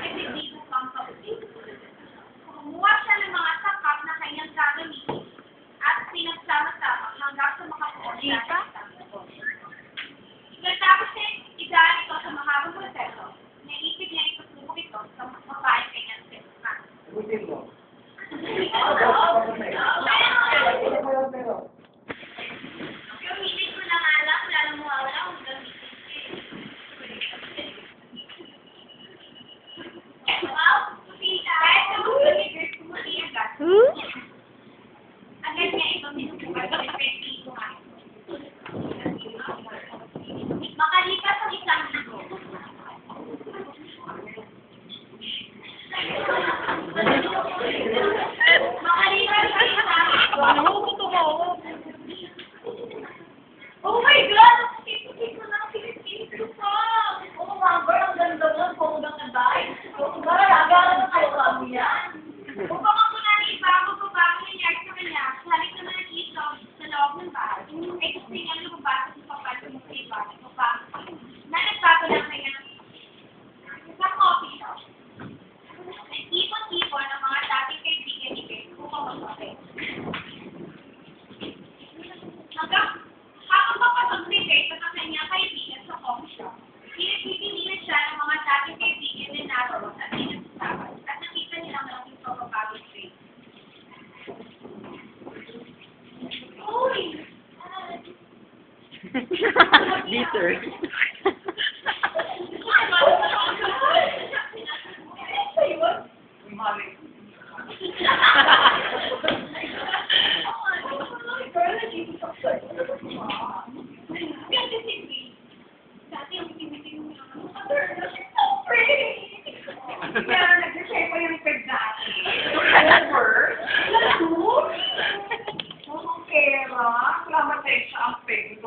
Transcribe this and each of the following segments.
nagbibigo pang kapatid. Kumuha siya ng mga sakap na kanyang gagamitin at pinagsama-sama hanggang sa makakuha siya ng isang ito. Pagkatapos niya idaan ito sa mahabang proseso, naisip niya itusubok ito sa mababayang kanyang sitwasyon. Gamitin mo na nga lang, lalo mo wala kung gamitin. Agad niya ito sinubukan sa epektibo nga. Makalipas ang isang linggo. Oh my God! Tipo na ang Pilipino pa! Oo nga, girl, ang ganda mo. Pagod ang nabay. Oo nga, nagalan na kayo kami yan. Upang ang kunani, bago nangyari sa kanya, halik naman ang isaw sa loob ng bahay. Ay gusto niya lumabas sa papal mo sa iba. Na nagbago lang kanya sa coffee shop. Nag-ipon-ipon ang mga dating kaibigan ni Kate upang mag-coffee. Habang papasok si Kate at ang kanyang kaibigan sa coffee shop, pinagpipilihan siya ng mga dating kaibigan na naroon at pinag-usapan at nakita nilang malaking pagbabago ni Kate. Uy! Bitter.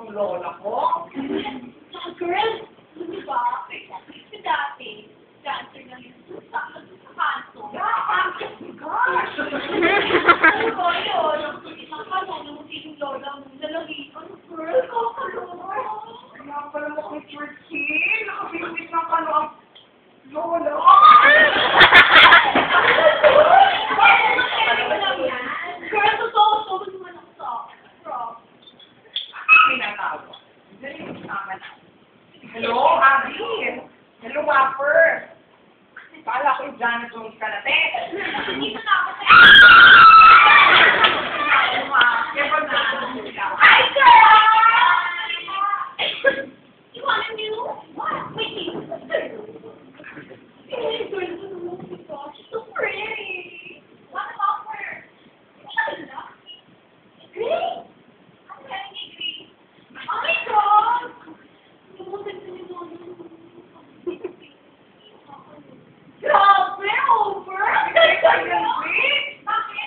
Lola ko. Girl, di ba? Dati, dancer lang yun sa kanto. Gosh! Ano ba yun? Isang kanon, yung lola mo, nalagitan. Girl, kakalungan. Kaya pala mo kay Churchill. Nakabibit na ka ang lola. Girl, totoo naman ako sa Pinatawa. Hello, Abby. Hello, Whopper. Kala ko yung Jana Jones ka na, te. Dito na ako sa Hi, girl! You want a new? What? Wait, she's so pretty. What about her? Great? I'm telling you, great. Oh my God! Grabe, over! Bakit?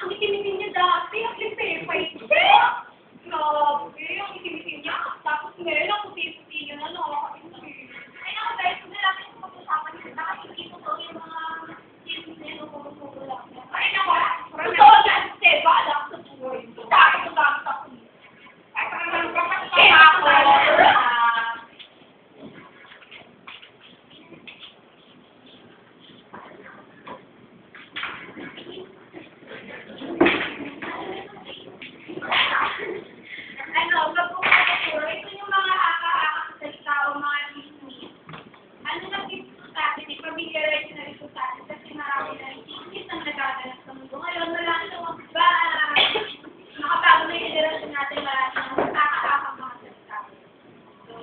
Ang itim-itim niya dati, ang lipepay. Grabe, ang itim-itim niya. Tapos ngayon, ang puti-puti niya na nakakaintay. Ay, naku guys, kung nalaman yung pag-usapan niya, nakakikita ko yung mga tips niya nung pag-usapan lang niya. Ay, naku, totoo yan, Seba, alam sa buhay. Dahil ko gamit ako. Ay, parang kaya ako. Ito yung mga aka-aka sa tao, mga chismis. Ano na chismis sa atin, i-familiarize na rin sa atin kasi marami na rin chismis ang nagaganap sa mundo. Ngayon, wala na lang ba? Nakabago na yung generation natin, marami na aka-aka mga salita. So,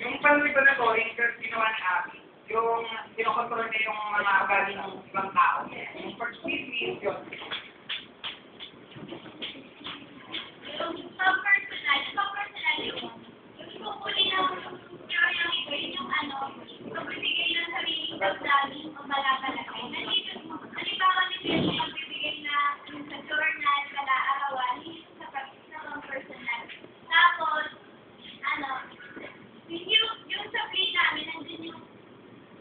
Yung panuli ko na to, yung ginawa ni Abby, yung kinokontrol niya yung mga ugali ng ibang tao. Yung first business, yun. yung vlogging o malakalaki. Nandito, halimbawa nito yung magbibigay na yung sa journal, kala-arawan, hindi sa pang personal. Tapos, yung sa play namin, nandun yung,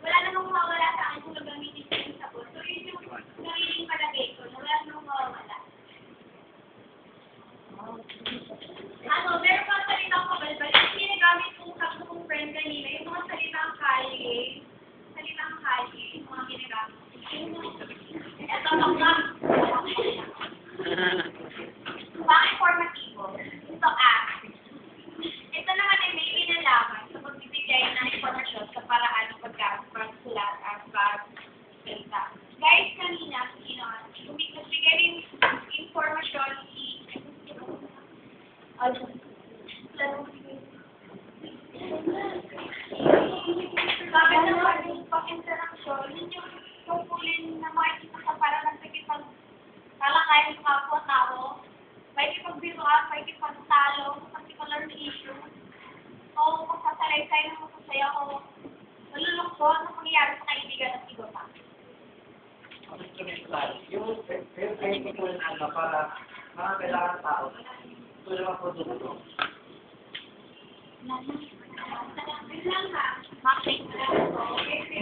wala namang mawawala sa akin kung gagamitin ko yung sabon. So, yun yung nagiging palagay ko, na wala namang mawawala. Meron pa salitang kabalbal. Yung ginagamit kong sabi kong friend kanina, yung mga salitang kalye, yung mga ginagamit. Ito, baklang. Bakit formatibo? Ito, ito naman ay may inalaman sa pagbibigay ng informasyon sa paraan ng pagkasulat at pagsalita. Guys, kanina, nagbigay rin informasyon sabi ng pag-interaksyon, yun yung tungkulin na makikita sa parang nagpagipag-talakayan sa kapwa-tao, makikipagbiruan, makikipagtalo sa particular na issue, o pasasalaysay ng masasaya o malulungkot na pangyayari sa kaibigan at iba pa. Yung training ko na para mga kailangan tao, ito naman produkto. Lang ha, makikita.